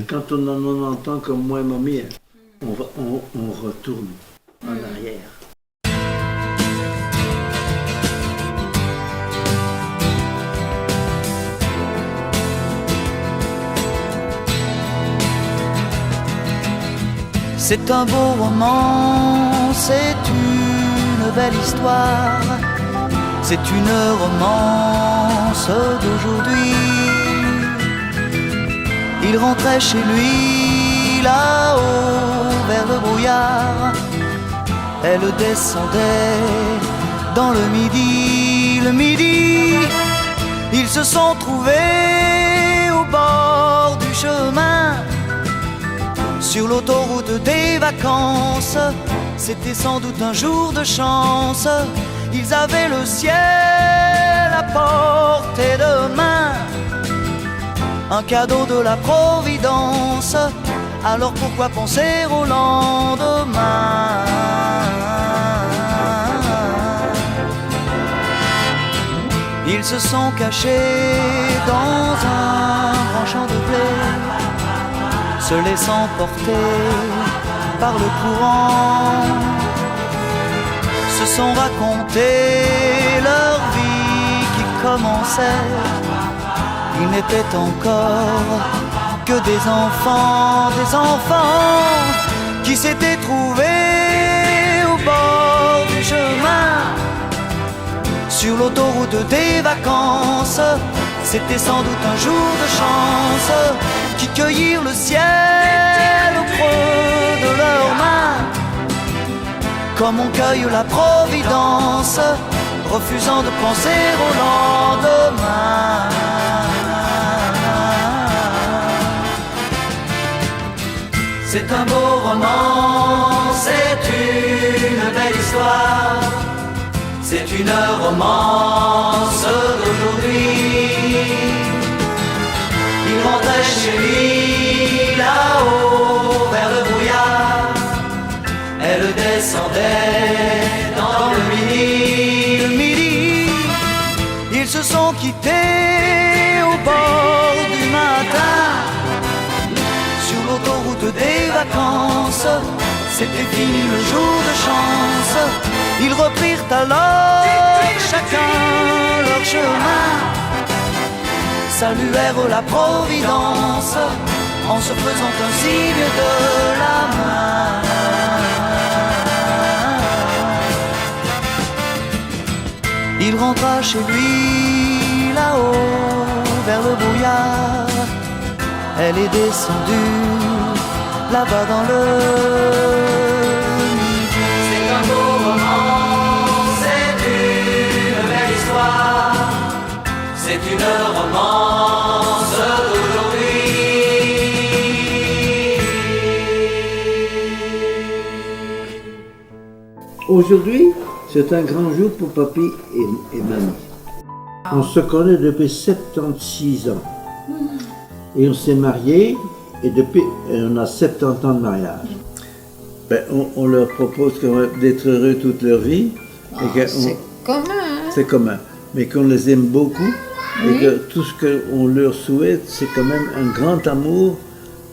Quand on a 90 ans comme moi et mamie, on retourne en arrière. C'est un beau roman, c'est une belle histoire, c'est une romance d'aujourd'hui. Il rentrait chez lui là-haut vers le brouillard, elle descendait dans le midi, ils se sont trouvés au bord du chemin. Sur l'autoroute des vacances, c'était sans doute un jour de chance. Ils avaient le ciel à portée de main, un cadeau de la Providence. Alors pourquoi penser au lendemain? Ils se sont cachés dans un grand champ de blé, se laissant porter par le courant, se sont raconté leur vie qui commençait. Ils n'étaient encore que des enfants qui s'étaient trouvés au bord du chemin. Sur l'autoroute des vacances, c'était sans doute un jour de chance, qui cueillirent le ciel au creux de leurs mains, comme on cueille la Providence, refusant de penser au lendemain. C'est un beau roman, c'est une belle histoire, c'est une romance d'aujourd'hui. Il rentrait chez lui là-haut vers le brouillard, elle descendait dans le midi. Ils se sont quittés au bord du matin, sur l'autoroute des vacances. C'était fini le jour de chance. Ils reprirent alors chacun leur chemin, saluèrent la Providence en se faisant un signe de la main. Il rentra chez lui là-haut vers le brouillard, elle est descendue là-bas dans le midi. C'est un beau roman, c'est une belle histoire, c'est une romance d'aujourd'hui. Aujourd'hui, c'est un grand jour pour papy et mamie. On se connaît depuis 76 ans. Et on s'est mariés et depuis on a 70 ans de mariage. Ben, on leur propose d'être heureux toute leur vie. C'est commun. Hein? C'est commun. Mais qu'on les aime beaucoup, et que tout ce qu'on leur souhaite, c'est quand même un grand amour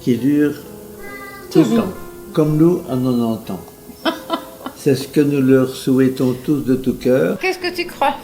qui dure tout le temps. Comme nous à 90 ans. C'est ce que nous leur souhaitons tous de tout cœur. Qu'est-ce que tu crois?